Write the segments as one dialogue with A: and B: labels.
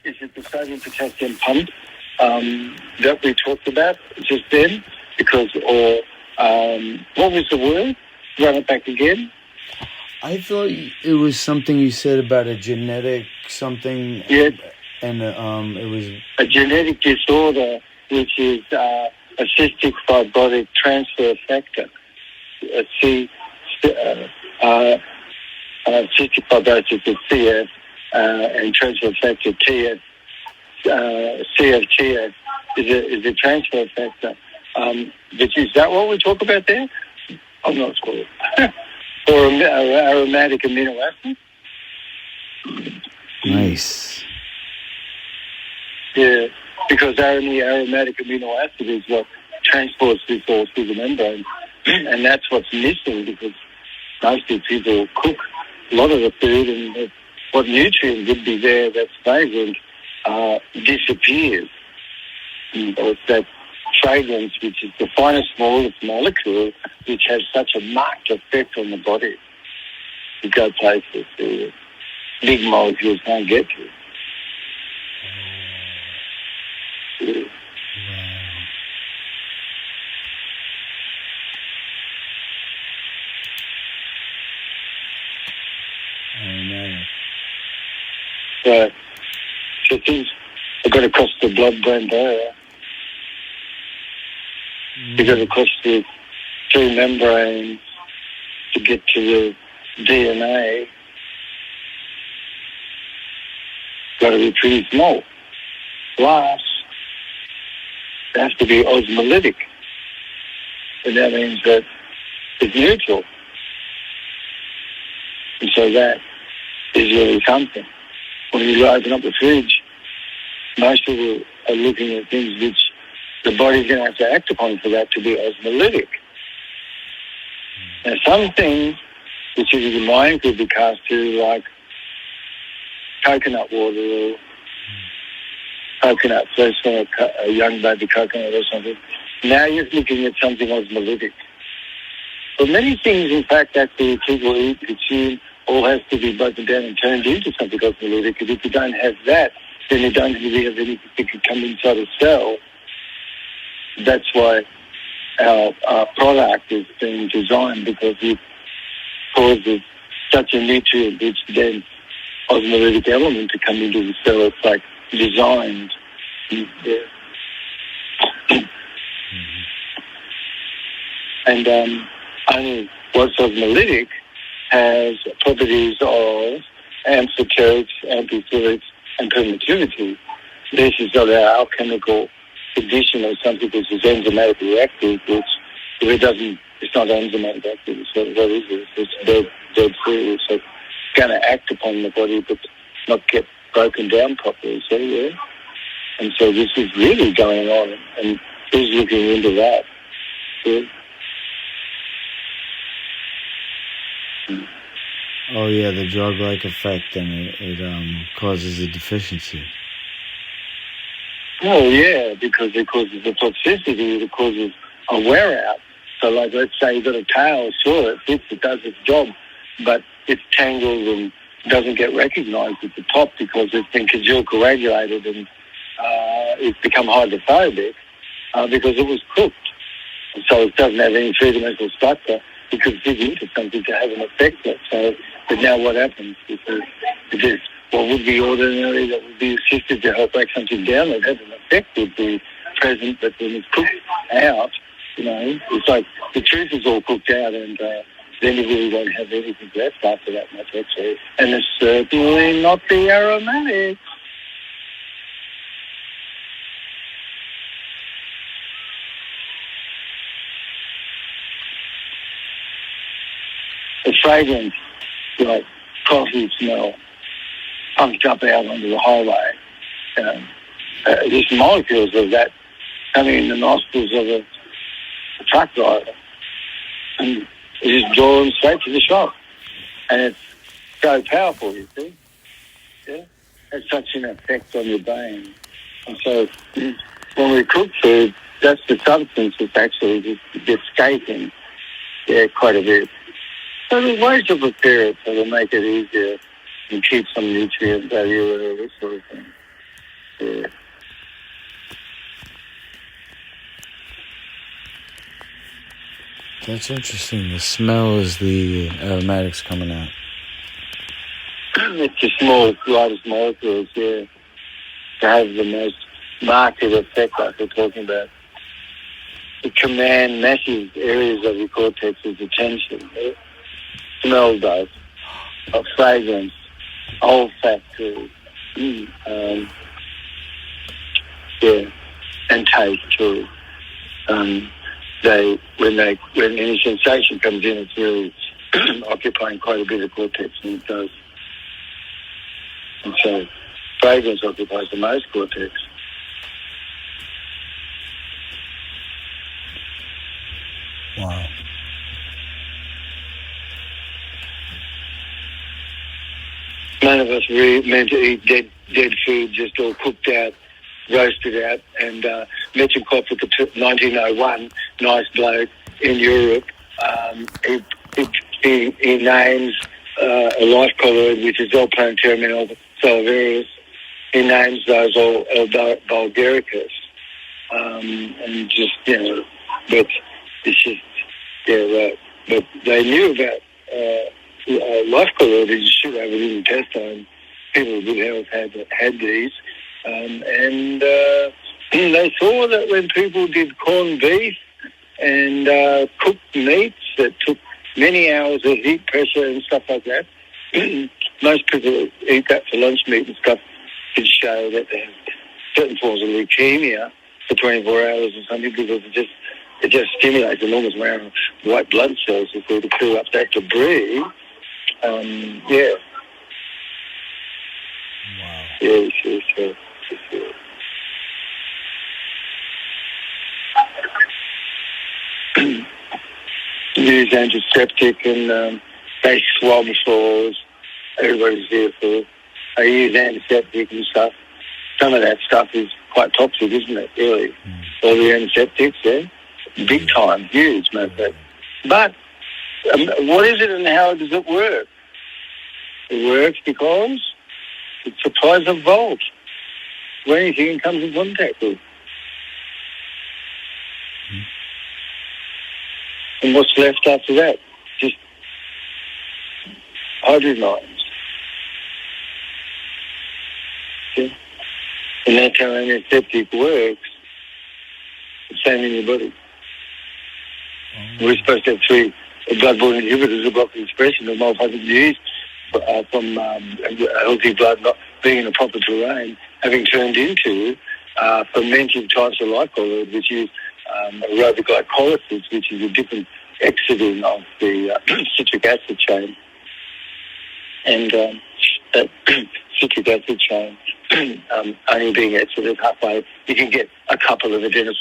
A: is it the sodium potassium pump that we talked about just then? Because, or what was the word? Run it back again.
B: I thought it was something you said about a genetic something.
A: Yeah.
B: And it was
A: a genetic disorder, which is a cystic fibrotic transfer factor. Cystic fibrosis is CF, and transfer factor TF. CFTF is a transfer factor. Which is that what we talk about there? I'm not sure. Or aromatic amino acid.
B: Nice.
A: Yeah, because only aromatic amino acid is what transports this all through the membrane, and that's what's missing because mostly people cook a lot of the food, and what nutrient would be there that's fragrant disappears. Or it's that fragrance, which is the finest, smallest molecule, which has such a marked effect on the body. You go places the big molecules can't get to. Yeah.
B: Wow.
A: So things have got to cross the blood-brain barrier. You've got to cross the three membranes to get to the DNA. Got to be pretty small. Plus, they have to be osmolytic. And that means that it's neutral. And so that is really something. When you open up the fridge, most people are looking at things which the body's going to have to act upon for that to be osmolytic. Now, some things which your mind could be cast to, like coconut water or coconut, first from a young baby coconut or something. Now you're looking at something osmolytic. But many things, in fact, actually people eat, consume, all has to be broken down and turned into something osmolytic. Because if you don't have that, then you don't really have anything that can come inside a cell. That's why our product is being designed, because it causes such a nutrient-rich, dense osmolytic element to come into the cell. It's like designed. Yeah. And only what's osmolytic has properties of amphoterics, amphiphilics, and permittivity. This is not our alchemical condition or something which is enzymatically reactive, which if it doesn't, it's not enzymatic active. So what is it? It's dead free. So it's going to act upon the body, but not get broken down properly. So yeah. And so this is really going on, and who's looking into that? Yeah.
B: Oh yeah, the drug-like effect, and it causes a deficiency.
A: Oh yeah, because it causes a toxicity, it causes a wear out. So like, let's say you've got a tail, sure, it fits, it does its job, but it's tangled and doesn't get recognized at the top because it's been coagulated and it's become hydrophobic because it was cooked. And so it doesn't have any three-dimensional structure. It could dig into something to have an effect. So, but now what happens? Because it is what would be ordinary, that would be assisted to help break something down, that has an effect, would be present, but when it's cooked out, you know, it's like the truth is all cooked out, and then you really won't have anything left after that much, actually. And it's certainly not the aromatics. The fragrance, like coffee smell, pumped up out onto the highway. These molecules of that coming in the nostrils of a truck driver, and you just draw them straight to the shop. And it's so powerful, you see. Yeah? Has such an effect on your brain. And so when we cook food, that's the substance that's actually just gets taken, quite a bit. So there's ways to prepare it so to make it easier and keep some nutrient value and all this sort of thing. Yeah.
B: That's interesting. The smell is the aromatics coming out.
A: It's the small, lightest molecules, yeah, to have the most marked effect like we're talking about. To command massive areas of your cortex's attention. Smell does, of fragrance, olfactory, yeah, and taste too. When any sensation comes in, it's really occupying quite a bit of cortex, and it does. And so, fragrance occupies the most cortex.
B: Wow.
A: None of us really meant to eat dead food, just all cooked out, roasted out. And Metcalfe with the 1901, nice bloke in Europe, he names a life colloid, which is L-Plantarum salivarius. He names those all Bulgaricus. And just, but it's just, but they knew about life colloid, you should have it in the intestine. People with good health had these. And they saw that when people did corned beef and cooked meats that took many hours of heat pressure and stuff like that, most people eat that for lunch meat and stuff, could show that they have certain forms of leukemia for 24 hours or something, because it just stimulates an enormous amount of white blood cells if we were to clear up that debris. Yeah.
B: Wow.
A: Yeah, sure. Use antiseptic and they swab floors. Everybody's here for. I use antiseptic and stuff. Some of that stuff is quite toxic, isn't it? Really, all the antiseptics, yeah, big time, huge, matter of fact. But what is it and how does it work? It works because it supplies a volt to anything it comes in contact with. And what's left after that? Just hydrogen ions. Okay? And that's how antiseptic works. The same in your body. We're supposed to have 3 blood-borne inhibitors of block the expression of myofunctional disease from healthy blood not being in a proper terrain, having turned into fermented types of glycolloid, which is aerobic glycolysis, which is a different exiting of the citric acid chain. And that citric acid chain only being exited halfway, you can get a couple of adenosine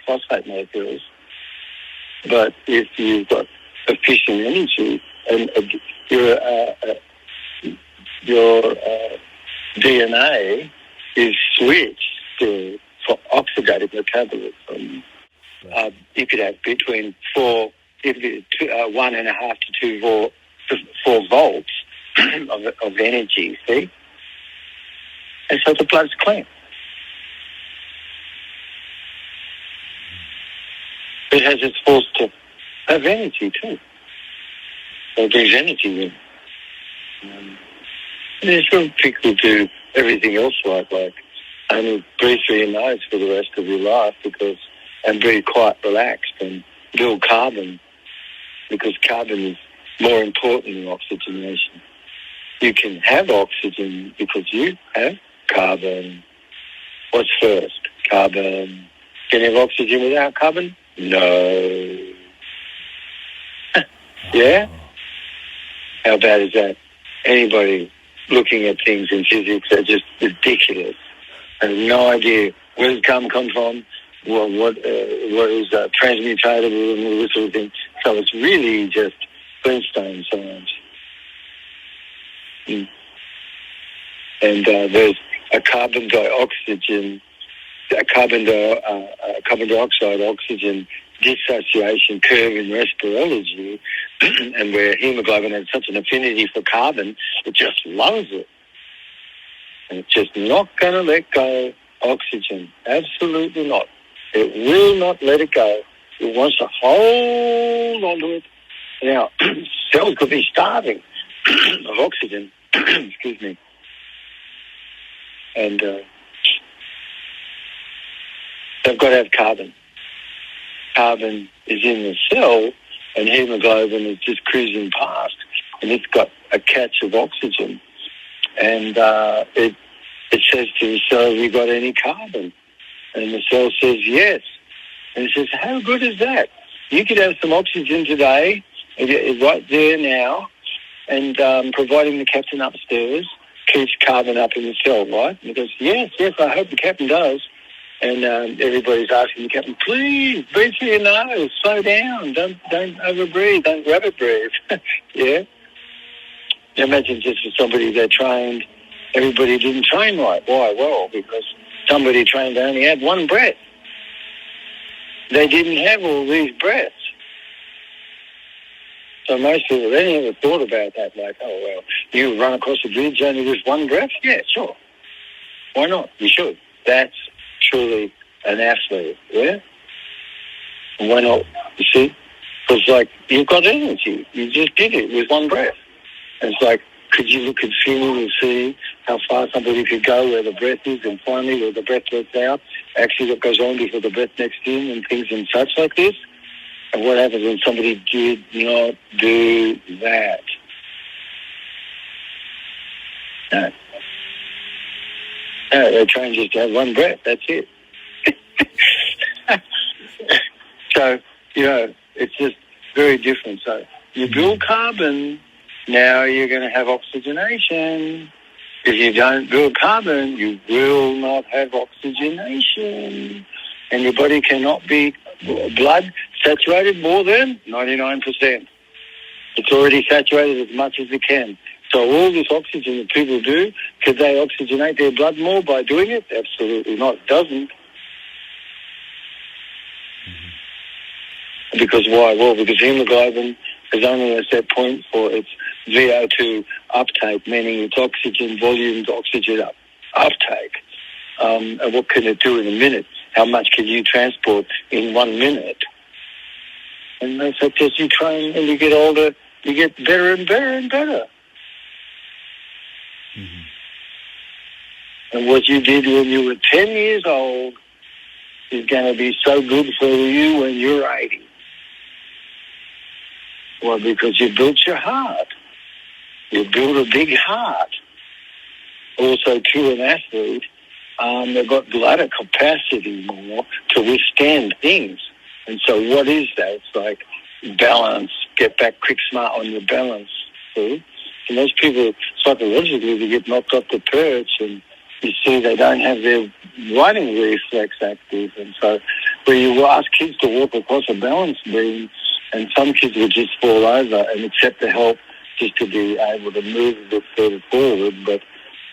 A: phosphate molecules. But if you've got efficient energy and your DNA is switched for oxidative metabolism, you could have between 1.5 to 4 volts of energy, see? And so the blood's clean. It has its force to have energy too. So it brings energy in. And sure people do everything else like only breathe through your nose for the rest of your life and be quite relaxed and build carbon, because carbon is more important than oxygenation. You can have oxygen because you have carbon. What's first? Carbon. Can you have oxygen without carbon? No. Yeah? How bad is that? Anybody looking at things in physics are just ridiculous. I have no idea where does carbon come from, what is transmutatable and all this sort of thing. So it's really just Flintstone science. And there's a carbon dioxide oxygen dissociation curve in respirology, and where hemoglobin has such an affinity for carbon, it just loves it. And it's just not going to let go oxygen. Absolutely not. It will not let it go. It wants to hold on to it. Now, cells could be starving of oxygen. Excuse me. And they've got to have carbon. Carbon is in the cell, and hemoglobin is just cruising past, and it's got a catch of oxygen. And it says to the cell, have you got any carbon? And the cell says, yes. And it says, how good is that? You could have some oxygen today, right there now, and providing the captain upstairs keeps carbon up in the cell, right? And he goes, yes, I hope the captain does. And everybody's asking the captain, please, breathe through your nose, slow down, don't overbreathe, don't rabbit breathe. Yeah? Imagine just for somebody that trained, everybody didn't train right. Why? Well, because somebody trained they only had one breath. They didn't have all these breaths. So most people, they never thought about that, like, oh, well, you run across a bridge only with one breath? Yeah, sure. Why not? You should. That's truly an athlete, yeah? Why not? You see? Because, like, you've got energy. You just did it with one breath. And it's like, could you look and feel and see how far somebody could go where the breath is, and finally where the breath lets out, actually what goes on before the breath next in, and things and such like this? And what happens when somebody did not do that? No. No, they train just to have one breath. That's it. So, it's just very different. So you build carbon, now you're going to have oxygenation. If you don't build carbon, you will not have oxygenation. And your body cannot be blood saturated more than 99%. It's already saturated as much as it can. So all this oxygen that people do, could they oxygenate their blood more by doing it? Absolutely not. It doesn't. Mm-hmm. Because why? Well, because hemoglobin is only a set point for its VO2 uptake, meaning its oxygen volume, oxygen uptake. And what can it do in a minute? How much can you transport in 1 minute? And that's like as you train and you get older, you get better and better and better. Mm-hmm. And what you did when you were 10 years old is going to be so good for you when you're 80. Well, because you built your heart. You built a big heart. Also, to an athlete, they've got bladder capacity more to withstand things. And so what is that? It's like balance, get back quick smart on your balance. See? And those people, psychologically, they get knocked off the perch, and you see they don't have their riding reflex active. And so where you ask kids to walk across a balance beam, and some kids will just fall over and accept the help just to be able to move a bit further forward, but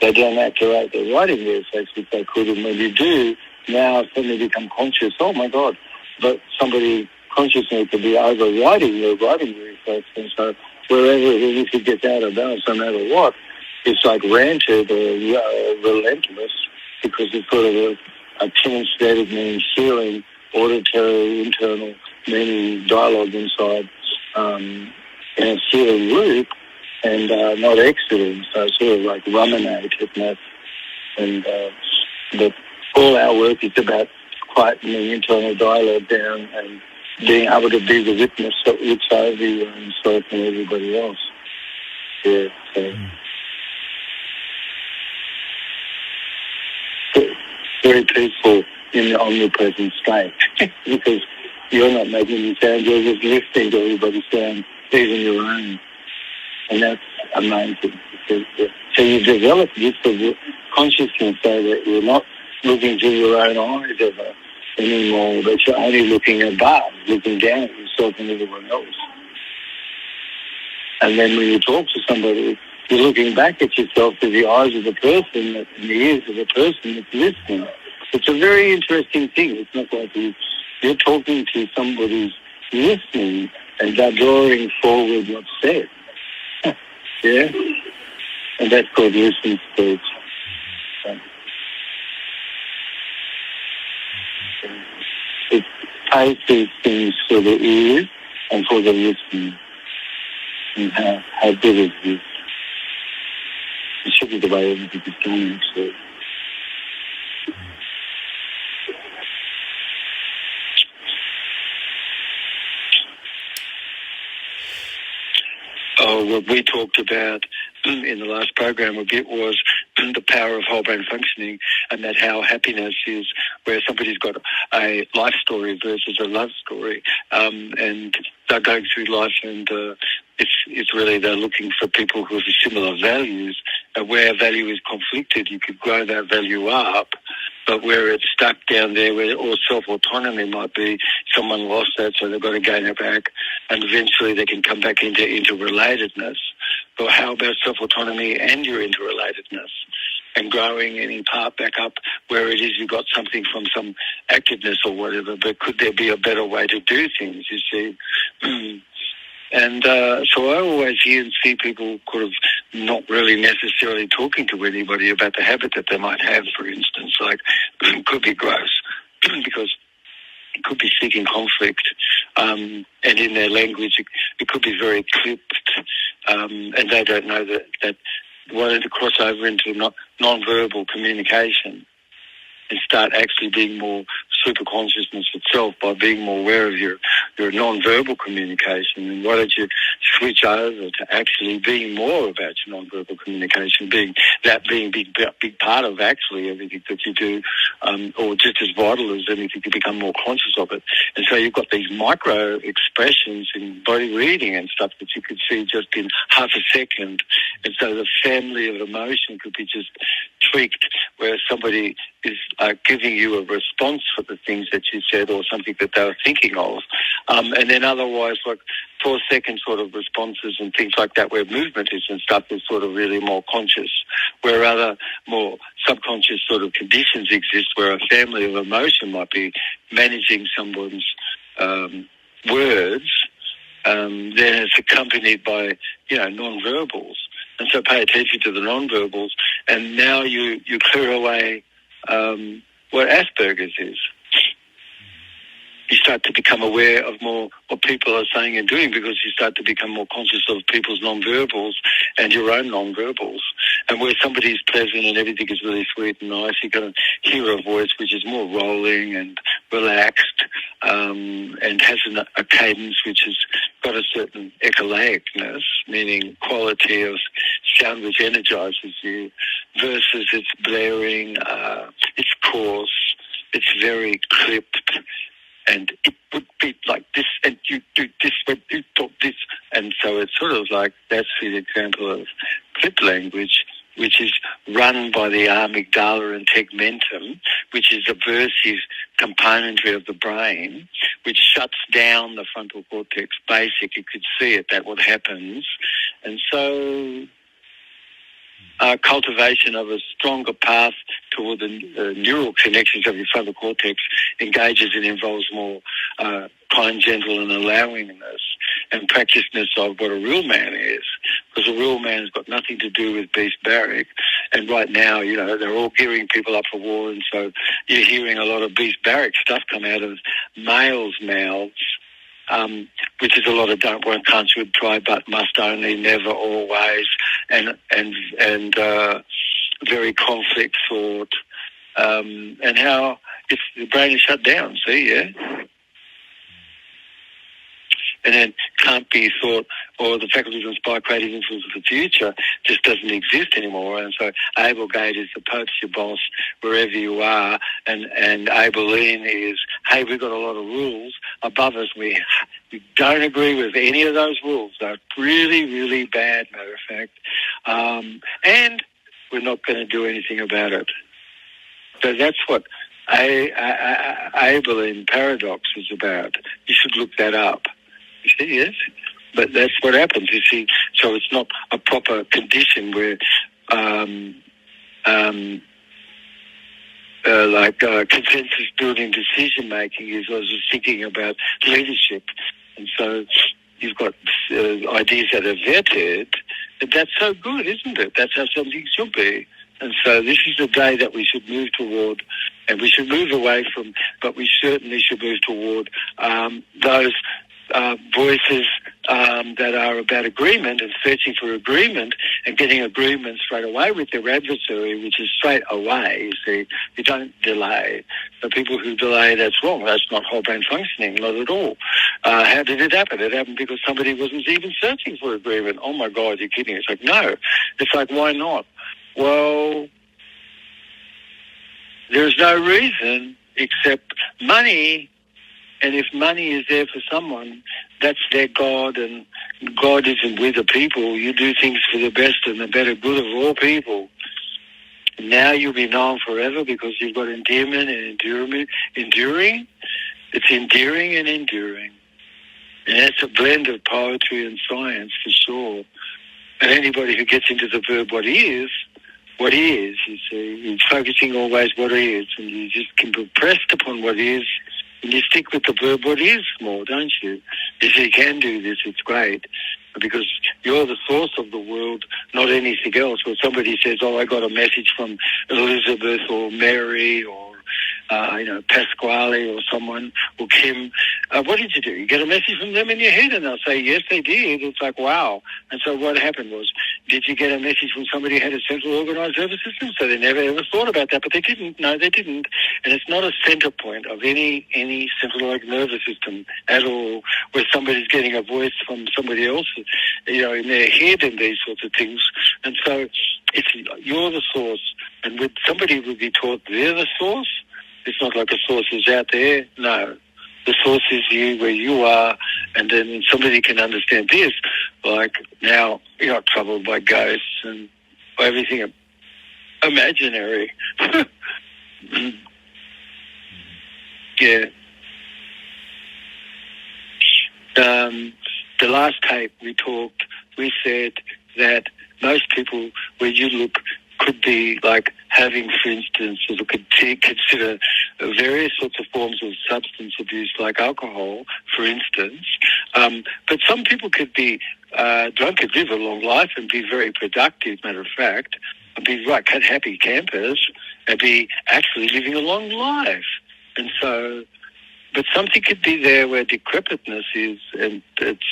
A: they don't activate their riding reflex, which they could. And when you do, now suddenly become conscious, oh my God, but somebody consciously could be overriding their riding reflex. And so wherever if it gets out of balance, no matter what, it's like ranted or relentless, because it's sort of a kinesthetic, meaning feeling, auditory, internal, meaning dialogue inside, in a feeling loop, and not exiting, so sort of like ruminate, and but all our work is about quieting the internal dialogue down and being able to be the witness that looks over you and yourself and everybody else. Yeah, so very peaceful in the omnipresent state because you're not making any sound, you're just listening to everybody's sound, even your own. And that's amazing. So you develop this consciousness so that you're not looking through your own eyes ever anymore, but you're only looking above, looking down at yourself and everyone else. And then when you talk to somebody, you're looking back at yourself through the eyes of the person and the ears of the person that's listening. It's a very interesting thing. It's not like you're talking to somebody who's listening and they're drawing forward what's said. Yeah? And that's called listening speech. It pays these things for the ears and for the listening, and how good is this? It should be the way everything is going, actually. Oh, what we talked about in the last program a bit was the power of whole brain functioning, and that how happiness is where somebody's got a life story versus a love story, and they're going through life, and it's really they're looking for people who have similar values, and where value is conflicted, you could grow that value up. But where it's stuck down there, or self-autonomy might be someone lost that, so they've got to gain it back, and eventually they can come back into interrelatedness. But how about self-autonomy and your interrelatedness, and growing any part back up where it is you got something from some activeness or whatever, but could there be a better way to do things, you see? And so I always hear and see people kind of not really necessarily talking to anybody about the habit that they might have, for instance, like it could be gross because it could be seeking conflict, and in their language it could be very clipped, and they don't know that wanted to cross over into non-verbal communication and start actually being more super consciousness itself by being more aware of your non-verbal communication. And why don't you switch over to actually being more about your non-verbal communication, being a big part of actually everything that you do, or just as vital as anything to become more conscious of it. And so you've got these micro expressions in body reading and stuff that you could see just in half a second. And so the family of emotion could be just tweaked where somebody is giving you a response for the things that you said or something that they were thinking of. And then otherwise, like 4-second sort of responses and things like that where movement is and stuff is sort of really more conscious, where other more subconscious sort of conditions exist where a family of emotion might be managing someone's words, then it's accompanied by, non-verbals. And so pay attention to the non-verbals, and now you clear away what Asperger's is. You start to become aware of more what people are saying and doing because you start to become more conscious of people's non-verbals and your own non-verbals. And where somebody's pleasant and everything is really sweet and nice, you're going to hear a voice which is more rolling and relaxed, and has a cadence which has got a certain echolaicness, meaning quality of sound which energizes you, versus it's blaring, it's coarse, it's very clipped, and it would be like this, and you do this when you talk this. And so it's sort of like, that's the example of clip language, which is run by the amygdala and tegmentum, which is aversive componentry of the brain, which shuts down the frontal cortex basic. You could see it, that what happens. And so cultivation of a stronger path toward the neural connections of your frontal cortex engages and involves more kind, gentle and allowingness and practiceness of what a real man is, because a real man has got nothing to do with beast barrack. And right now, they're all gearing people up for war, and so you're hearing a lot of beast barrack stuff come out of males' mouths, which is a lot of don't, won't, can't, should, try, but, must, only, never, always, and very conflict thought, and how if the brain is shut down, and then can't be thought, or the faculty to inspire creative influence of the future just doesn't exist anymore. And so Abel Gate is the Pope's your boss wherever you are, and Abeline is, hey, we've got a lot of rules above us. We don't agree with any of those rules. They're really, really bad, matter of fact. And we're not going to do anything about it. So that's what Abeline paradox is about. You should look that up. You see, yes? But that's what happens, you see. So it's not a proper condition where consensus building decision making is. I was just thinking about leadership. And so you've got ideas that are vetted. And that's so good, isn't it? That's how something should be. And so this is the day that we should move toward, and we should move away from, but we certainly should move toward those voices that are about agreement and searching for agreement and getting agreement straight away with their adversary, which is straight away, you see. You don't delay. The people who delay, that's wrong. That's not whole brain functioning, not at all. How did it happen? It happened because somebody wasn't even searching for agreement. Oh, my God, you're kidding. It's like, no. It's like, why not? Well, there's no reason except money. And if money is there for someone, that's their God, and God isn't with the people. You do things for the best and the better good of all people. Now you'll be known forever because you've got endearment and enduring. It's endearing and enduring. And that's a blend of poetry and science for sure. And anybody who gets into the verb what is, you see, you're focusing always what is, and you just can be pressed upon what is. And you stick with the verb what is more, don't you? If you can do this, it's great. Because you're the source of the world, not anything else. When somebody says, oh, I got a message from Elizabeth or Mary or, Pasquale or someone, or Kim, what did you do? You get a message from them in your head, and they'll say, yes, they did. It's like, wow. And so what happened was, did you get a message from somebody who had a central organised nervous system? So they never ever thought about that, but they didn't. No, they didn't. And it's not a centre point of any central nervous system at all, where somebody's getting a voice from somebody else, in their head and these sorts of things. And so you're the source. And with somebody would be taught they're the source. It's not like a source is out there. No. The source is you, where you are, and then somebody can understand this, like now you're not troubled by ghosts and by everything imaginary. Yeah. The last tape we said that most people, where you look, could be like having, for instance, or could consider various sorts of forms of substance abuse like alcohol, for instance. But some people could be drunk, could live a long life and be very productive, matter of fact, and be happy campers and be actually living a long life. And so, but something could be there where decrepitness is and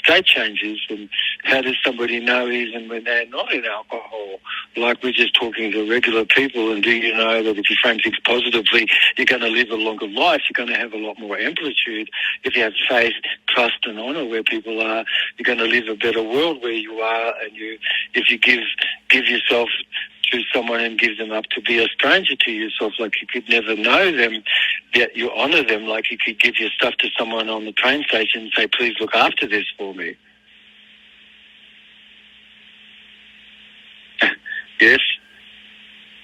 A: state changes, and how does somebody know even when they're not in alcohol? Like we're just talking to regular people, and do you know that if you frame things positively, you're going to live a longer life, you're going to have a lot more amplitude. If you have faith, trust and honour where people are, you're going to live a better world where you are, and if you give yourself to someone and give them up to be a stranger to yourself, like you could never know them, yet you honour them, like you could give your stuff to someone on the train station and say, please look after this for me. Yes?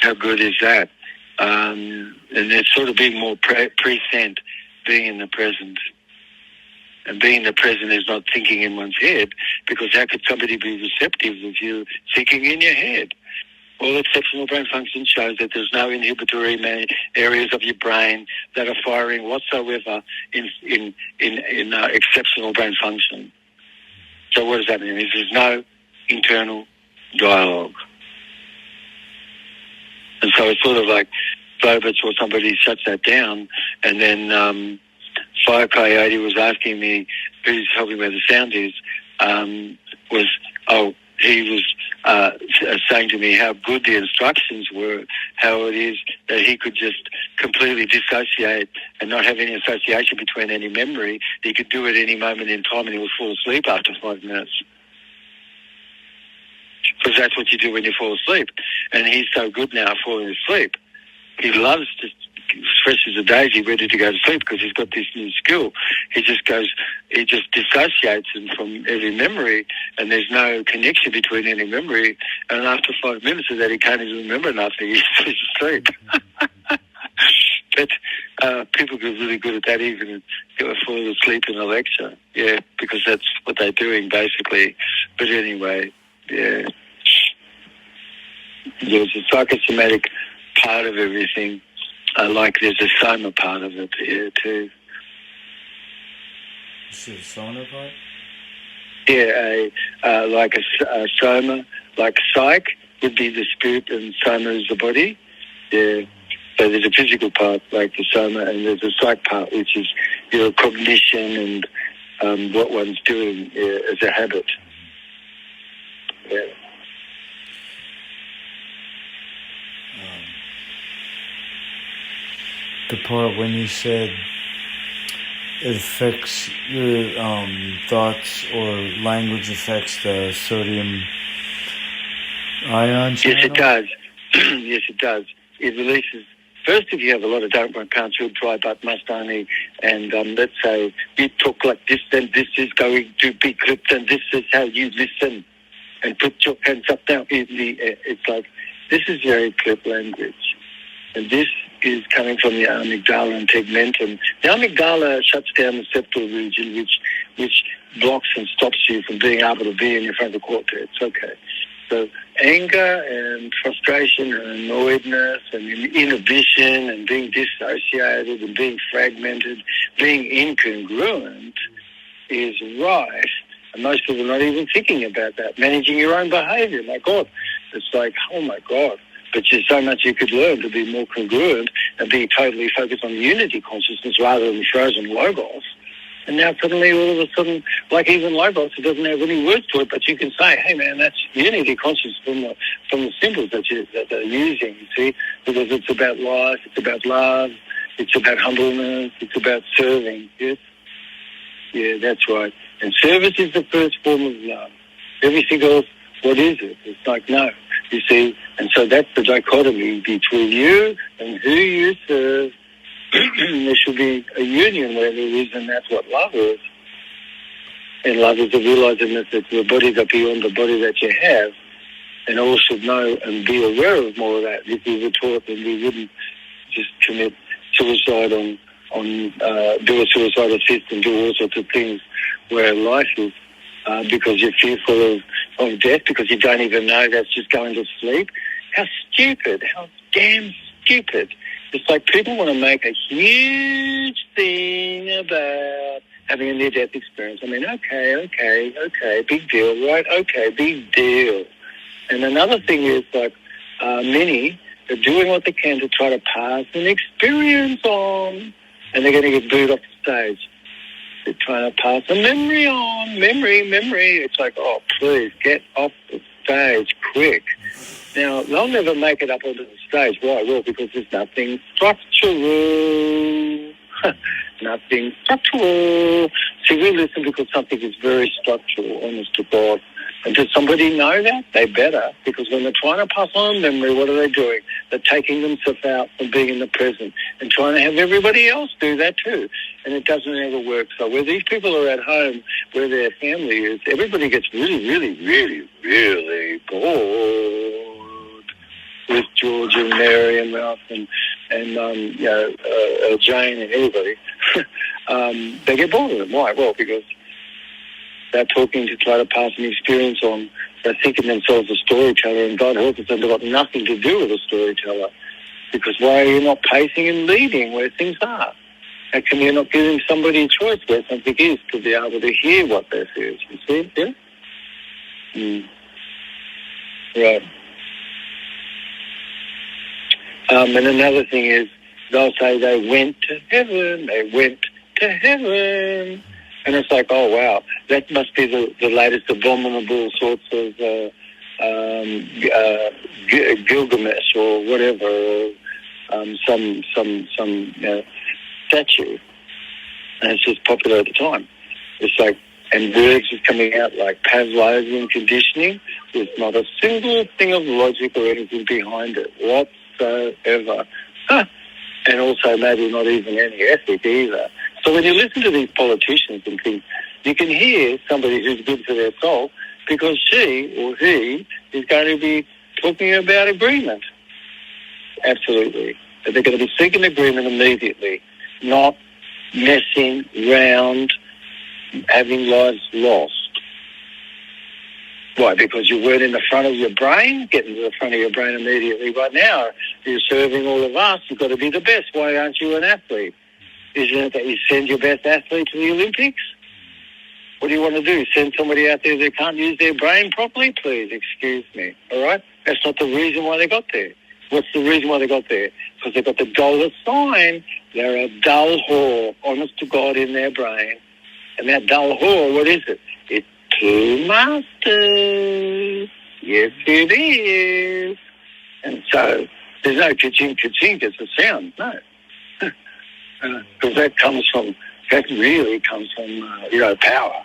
A: How good is that? And it's sort of being more present, being in the present. And being in the present is not thinking in one's head, because how could somebody be receptive if you're thinking in your head? All exceptional brain function shows that there's no inhibitory areas of your brain that are firing whatsoever in exceptional brain function. So what does that mean? There's no internal dialogue. And so it's sort of like Flobits or somebody shuts that down, and then Fire Coyote was asking me, who's helping where the sound is, he was saying to me how good the instructions were, how it is that he could just completely dissociate and not have any association between any memory. He could do it any moment in time, and he would fall asleep after 5 minutes. Because that's what you do when you fall asleep. And he's so good now at falling asleep. He loves to fresh as a daisy, ready to go to sleep, because he's got this new skill. He just dissociates him from every memory, and there's no connection between any memory. And after 5 minutes of that, he can't even remember nothing. He's asleep. But people get really good at that, even falling asleep in a lecture. Yeah, because that's what they're doing, basically. But anyway, yeah. There's a psychosomatic part of everything. Like there's a soma part of it here too.
B: Is it a soma part?
A: Yeah, like a soma, like psych, would be the spirit and soma is the body. Yeah. So there's a physical part like the soma, and there's a psych part, which is your cognition and what one's doing as a habit. Yeah.
B: The part when you said it affects your thoughts or language affects the sodium ion channel?
A: Yes, it does. Yes, it does. It releases. First, if you have a lot of don't want, can't, should, try, but, must only, and let's say you talk like this, then this is going to be clipped, and this is how you listen, and put your hands up down in the air. It's like, this is very clip language. And this is coming from the amygdala and tegmentum. The amygdala shuts down the septal region, which blocks and stops you from being able to be in your frontal cortex. Okay. So anger and frustration and annoyedness and inhibition and being dissociated and being fragmented, being incongruent is rife. And most people are not even thinking about that. Managing your own behaviour, my God. It's like, oh my God. But there's so much you could learn to be more congruent and be totally focused on unity consciousness rather than frozen logos. And now suddenly, all of a sudden, like even logos, it doesn't have any words to it, but you can say, hey man, that's unity consciousness from the symbols that they're using, you see, because it's about life, it's about love, it's about humbleness, it's about serving, yes? Yeah, that's right. And service is the first form of love. Everything else, what is it? It's like, no, you see, and so that's the dichotomy between you and who you serve. There should be a union where there is, and that's what love is. And love is the realizing that the bodies are beyond the body that you have, and all should know and be aware of more of that. If we were taught, then we wouldn't just commit suicide do a suicide assist and do all sorts of things where life is, because you're fearful of death, because you don't even know that's just going to sleep. How stupid, how damn stupid. It's like people want to make a huge thing about having a near-death experience. I mean, okay, big deal, right? Okay, big deal. And another thing is, like, many are doing what they can to try to pass an experience on, and they're going to get booed off the stage. They're trying to pass a memory on, memory. It's like, oh, please, get off the stage quick. Now, they'll never make it up onto the stage. Why? Well, because there's nothing structural. Nothing structural. See, we listen because something is very structural, honest to God. And does somebody know that? They better, because when they're trying to pass on memory, what are they doing? They're taking themselves out from being in the present and trying to have everybody else do that too. And it doesn't ever work. So where these people are at home, where their family is, everybody gets really, really, really, really bored with George and Mary and Ralph and Jane and everybody. They get bored of them. Why? Well, because they're talking to try to pass an experience on. They're thinking themselves a storyteller, and God help us, they've got nothing to do with a storyteller. Because why are you not pacing and leading where things are? How come you're not giving somebody a choice where something is to be able to hear what they say? You see? Yeah? Right. And another thing is, they'll say they went to heaven. And it's like, oh, wow, that must be the latest abominable sorts of Gilgamesh or whatever, or some statue. And it's just popular at the time. It's like, and words is coming out like Pavlovian conditioning. There's not a single thing of logic or anything behind it whatsoever. And also maybe not even any ethic either. So when you listen to these politicians and things, you can hear somebody who's good for their soul, because she or he is going to be talking about agreement. Absolutely. But they're going to be seeking agreement immediately, not messing around, having lives lost. Why? Because you weren't in the front of your brain? Get into the front of your brain immediately. Right now, you're serving all of us. You've got to be the best. Why aren't you an athlete? Isn't it that you send your best athlete to the Olympics? What do you want to do? Send somebody out there that can't use their brain properly? Please, excuse me. All right? That's not the reason why they got there. What's the reason why they got there? Because they got the dollar sign. They're a dull whore, honest to God, in their brain. And that dull whore, what is it? It's two masters. Yes, it is. And so there's no ka-ching, ka-ching, it's a sound. No. Because that really comes from, power.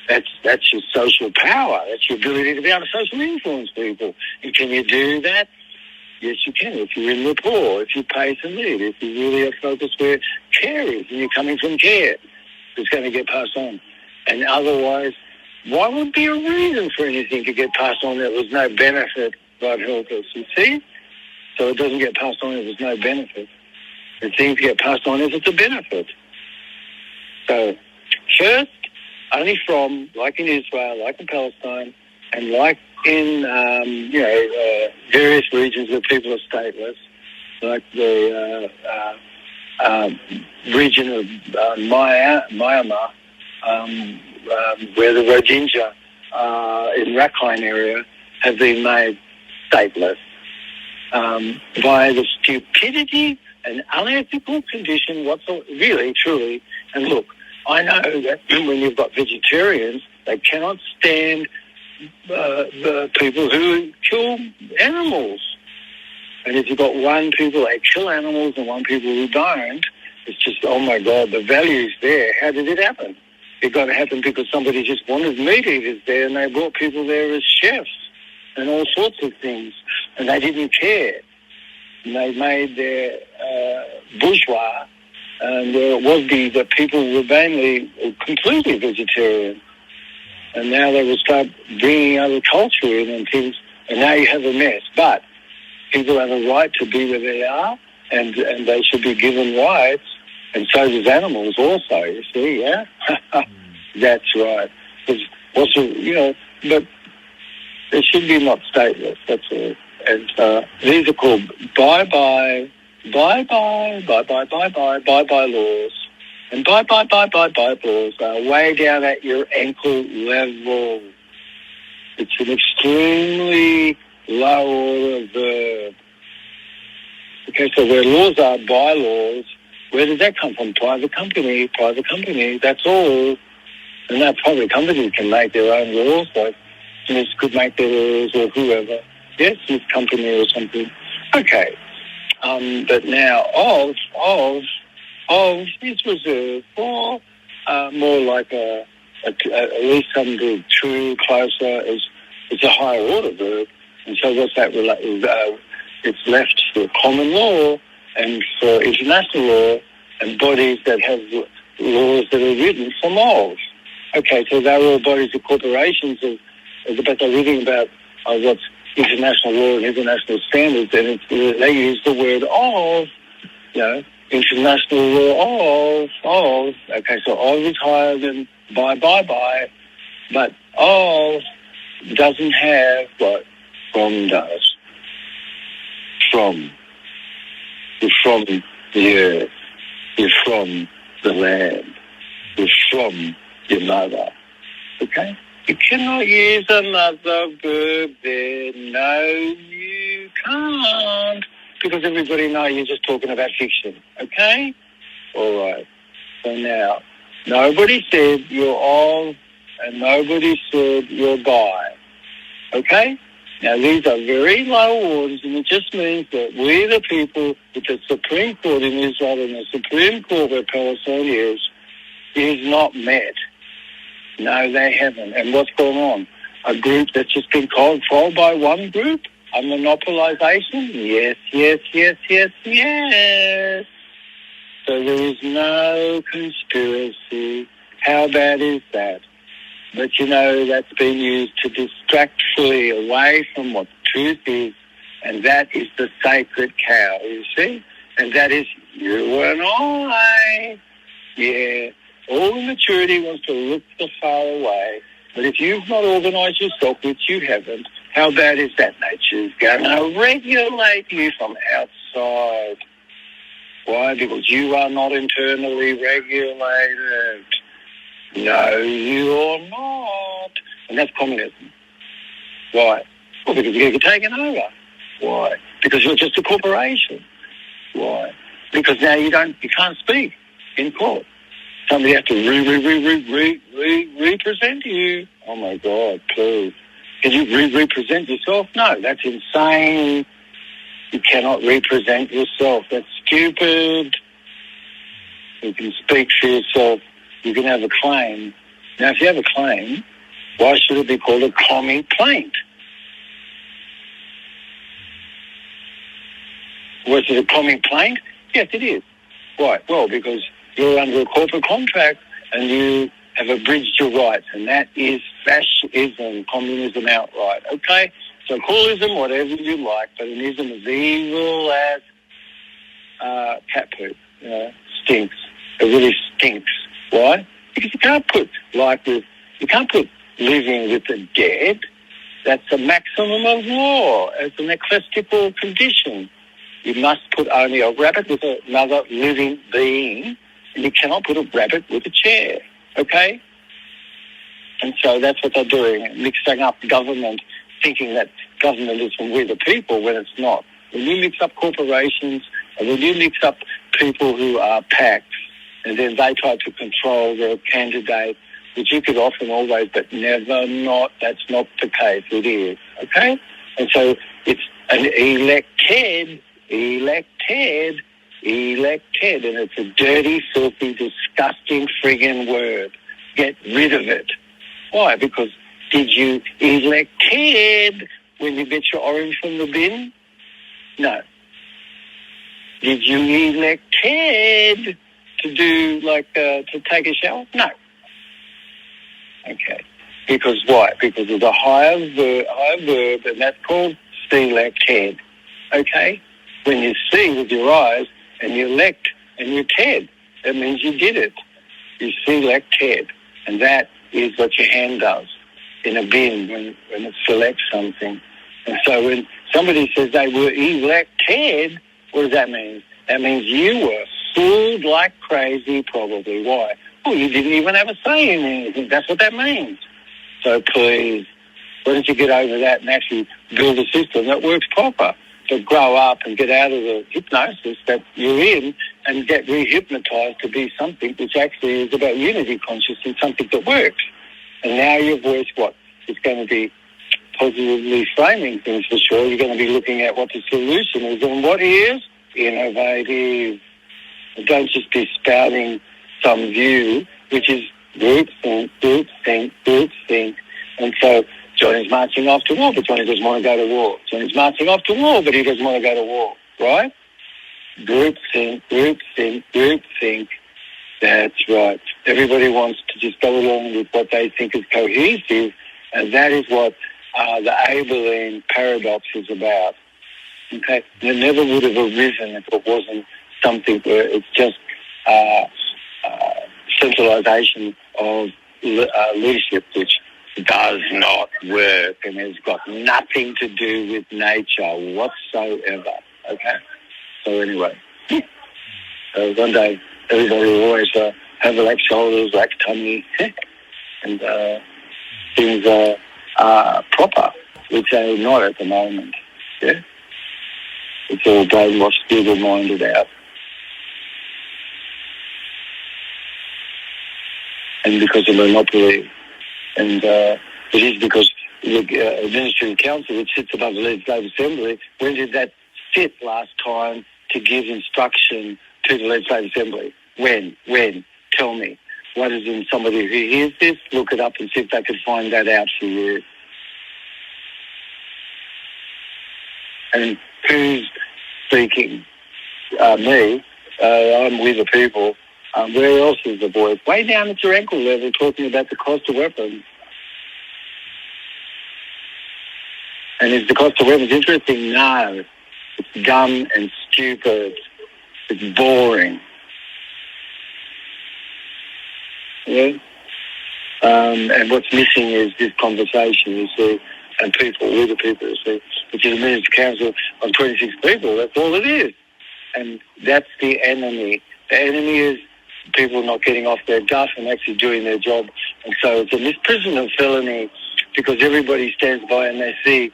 A: That's your social power. That's your ability to be able to socially influence people. And can you do that? Yes, you can. If you're in rapport, if you pay some need, if you really are focused where care is, and you're coming from care, it's going to get passed on. And otherwise, why would be a reason for anything to get passed on that was no benefit, God help us, you see? So it doesn't get passed on if there's no benefit. And things get passed on if it's a benefit. So first, only from, like in Israel, like in Palestine, and like in, various regions where people are stateless, like the region of Myanmar, where the Rohingya in Rakhine area have been made stateless by the stupidity and unethical condition really, truly. And look, I know that when you've got vegetarians, they cannot stand the people who kill animals. And if you've got one people that kill animals and one people who don't, it's just, oh my God, the value's there. How did it happen? It got to happen because somebody just wanted meat eaters there, and they brought people there as chefs and all sorts of things, and they didn't care. And they made their bourgeois, and it was the people were mainly completely vegetarian. And now they will start bringing other culture in and things, and now you have a mess. But people have a right to be where they are, and they should be given rights, and so does animals also, you see, yeah? That's right. But they should be not stateless, that's all. And these are called bye-bye laws. And bye laws are way down at your ankle level. It's an extremely low order verb. Okay, so where laws are bylaws, where does that come from? Private company, that's all. And that private company can make their own laws, like Smith could make their laws or whoever. Yes, Smith Company or something. Okay. But now of is reserved for more like at least something true, closer, it's a higher order verb. And so what's that it's left for common law and for international law and bodies that have laws that are written from of. Okay, so they're all bodies of corporations, but they're reading about what's international law and international standards, and they use the word of, international law of. Okay, so of is higher than by, but of doesn't have what from does. From. You're from the earth. You're from the land. You're from your mother. Okay? You cannot use another verb there. No, you can't. Because everybody knows you're just talking about fiction. Okay? All right. So now, nobody said you're of, and nobody said you're by. Okay? Now, these are very low orders, and it just means that we, the people, with the Supreme Court in Israel and the Supreme Court where Palestine is not met. No, they haven't. And what's going on? A group that's just been controlled by one group? A monopolization? Yes. So there is no conspiracy. How bad is that? But that's been used to distract fully away from what truth is, and that is the sacred cow, you see? And that is you and I. Yeah. All the maturity wants to look the far away. But if you've not organised yourself, which you haven't, how bad is that? Nature's going to regulate you from outside. Why? Because you are not internally regulated. No, you are not. And that's communism. Why? Well, because you're going to get taken over. Why? Because you're just a corporation. Why? Because now you can't speak in court. Somebody has to represent you. Oh my God, please. Can you represent yourself? No, that's insane. You cannot represent yourself. That's stupid. You can speak for yourself. You can have a claim. Now, if you have a claim, why should it be called a complaint? Was it a complaint? Yes, it is. Why? Well, because you're under a corporate contract and you have abridged your rights, and that is fascism, communism outright. Okay? So call ism whatever you like, but an ism is evil as cat poop. Stinks. It really stinks. Why? Because you can't put living with the dead. That's a maximum of law. It's an ecclesiastical condition. You must put only a rabbit with another living being, and you cannot put a rabbit with a chair. Okay? And so that's what they're doing, mixing up government, thinking that government is from we the people when it's not. When you mix up corporations and when you mix up people who are PACs, and then they try to control their candidate, which you could often always, but never not, that's not the case. It is. Okay? And so it's an elected, and it's a dirty, filthy, disgusting friggin' word. Get rid of it. Why? Because did you elected when you get your orange from the bin? No. Did you elected to do to take a shower? No. Okay. Because why? Because there's a higher verb, and that's called selected. Okay? When you see with your eyes and you elect and you ted, that means you did it. You selected. And that is what your hand does in a bin when it selects something. And so when somebody says they were elected, what does that mean? That means you were fooled like crazy, probably. Why? Well, you didn't even have a say in anything. That's what that means. So please, why don't you get over that and actually build a system that works proper? To grow up and get out of the hypnosis that you're in and get re-hypnotized to be something which actually is about unity consciousness, something that works. And now your voice, it's going to be positively framing things for sure. You're going to be looking at what the solution is. And what is innovative? And don't just be spouting some view, which is groupthink. And so Johnny's marching off to war, but Johnny doesn't want to go to war. Johnny's marching off to war, but he doesn't want to go to war, right? Groupthink. That's right. Everybody wants to just go along with what they think is cohesive, and that is what the Abilene paradox is about. Okay? It never would have arisen if it wasn't something where it's just centralization of leadership, which does not work and has got nothing to do with nature whatsoever. Okay? So anyway, so one day everybody will always have like shoulders, like tummy, and things are proper, which they're not at the moment. Yeah? It's all brainwashed, feeble-minded out. And because of monopoly. And it is because the Administrative Council, which sits above the Legislative Assembly, when did that sit last time to give instruction to the Legislative Assembly? When? Tell me. Why doesn't somebody who hears this look it up and see if they can find that out for you? And who's speaking? Me. I'm with the people. Where else is the voice? Way down at your ankle level talking about the cost of weapons. And is the cost of weapons interesting? No. It's dumb and stupid. It's boring. Yeah? And what's missing is this conversation, you see, and people, with the people, you see, which is a Minister Council on 26 people. That's all it is. And that's the enemy. The enemy is people not getting off their duff and actually doing their job. And so it's a misprision of felony because everybody stands by and they see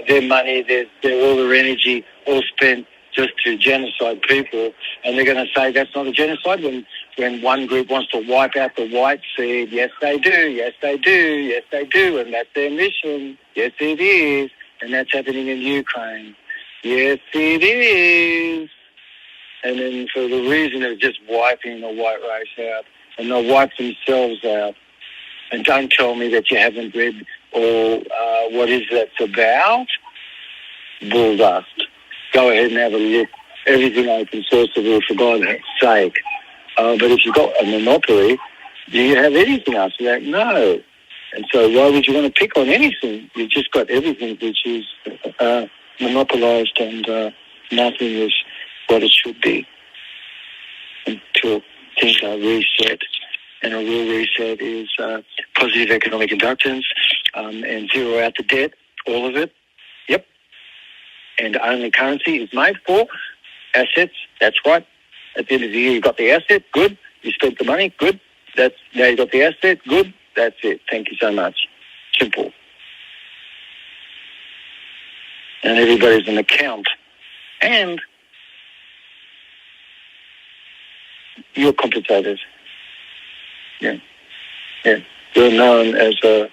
A: their money, their all their energy, all spent just to genocide people, and they're going to say that's not a genocide when one group wants to wipe out the white seed. Yes, they do. Yes, they do. Yes, they do. And that's their mission. Yes, it is. And that's happening in Ukraine. Yes, it is. And then for the reason of just wiping the white race out, and they'll wipe themselves out. And don't tell me that you haven't read all what is that's about. Bull dust. Go ahead and have a look. Everything open sourceable, for God's sake. But if you've got a monopoly, do you have anything else? You're like, no. And so why would you want to pick on anything? You've just got everything which is monopolised, and nothing is what it should be until things are reset. And a real reset is positive economic inductance and zero out the debt, all of it. Yep. And only currency is made for assets. That's right. At the end of the year, you got the asset. Good. You spent the money. Good. Now you got the asset. Good. That's it. Thank you so much. Simple. And everybody's an account. And you're compensated. Yeah. Yeah. You're known as a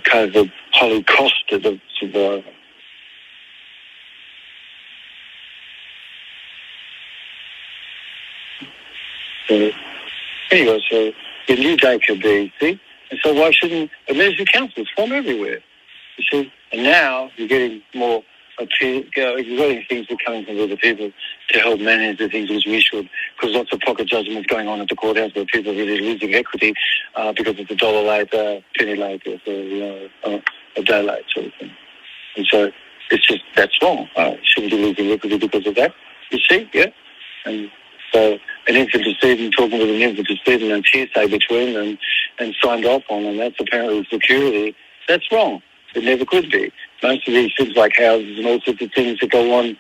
A: kind of a Holocausted of survival. So, anyway, so your new day could be, see? And so why shouldn't emergency councils form everywhere? You see? And now you're getting more you're getting things that are coming from other people to help manage the things which we should, because lots of pocket judgments going on at the courthouse where people are really losing equity because it's a dollar late, penny late, or a day late sort of thing. And so it's just, that's wrong. Shouldn't be losing equity because of that. You see? Yeah? And so an infant decedent talking with an infant decedent and hearsay between them and signed off on, and that's apparently security. That's wrong. It never could be. Most of these things like houses and all sorts of things that go on,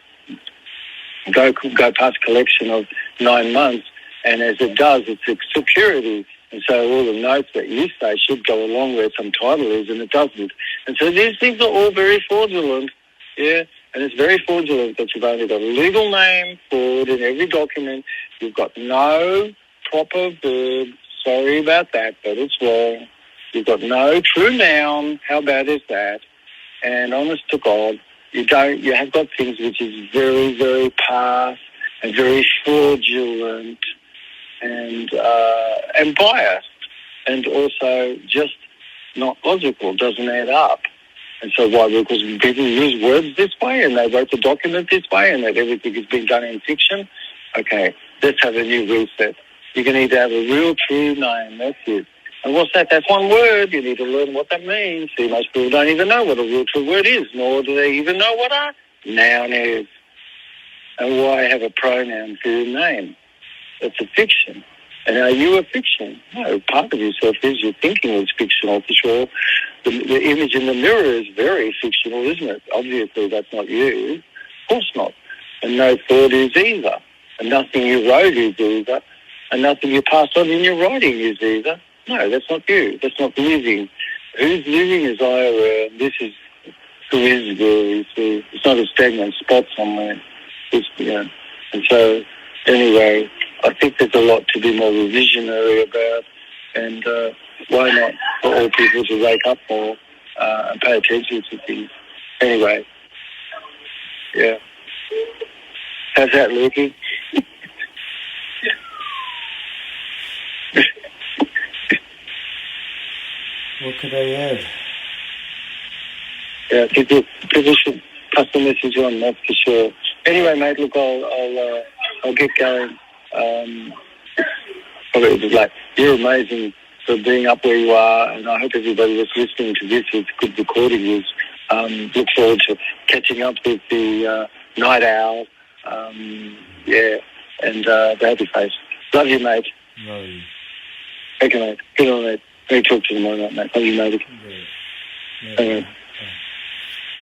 A: go past collection of 9 months, and as it does, it's a security. And so all the notes that you say should go along where some title is, and it doesn't. And so these things are all very fraudulent, yeah? And it's very fraudulent that you've only got a legal name for it in every document. You've got no proper verb. Sorry about that, but it's wrong. You've got no true noun. How bad is that? And honest to God, you have got things which is very, very past and very fraudulent and biased, and also just not logical, doesn't add up. And so why? Because people use words this way, and they wrote the document this way, and that everything is being done in fiction. Okay, let's have a new reset. You can either have a real true name, that's it. And what's that? That's one word. You need to learn what that means. See, most people don't even know what a real true word is, nor do they even know what a noun is. And why have a pronoun for your name? It's a fiction. And are you a fiction? No, part of yourself is your thinking is fictional for sure. The image in the mirror is very fictional, isn't it? Obviously, that's not you. Of course not. And no thought is either. And nothing you wrote is either. And nothing you passed on in your writing is either. No, that's not you. That's not living. Who's living is I aware. This is who is there. It's not a stagnant spot somewhere. And so, anyway, I think there's a lot to be more revisionary about. And why not for all people to wake up more and pay attention to things. Anyway, yeah. How's that, Lukey?
B: What could I add?
A: Yeah, people should pass the message on, that's for sure. Anyway, mate, look, I'll get going. You're amazing for being up where you are, and I hope everybody that's listening to this is good recording is. Look forward to catching up with the night owl. And the happy face. Love you, mate.
B: Love you.
A: Okay, mate. Good on, mate. Maybe talk to you tomorrow night, mate. Love you, mate.
B: Yeah.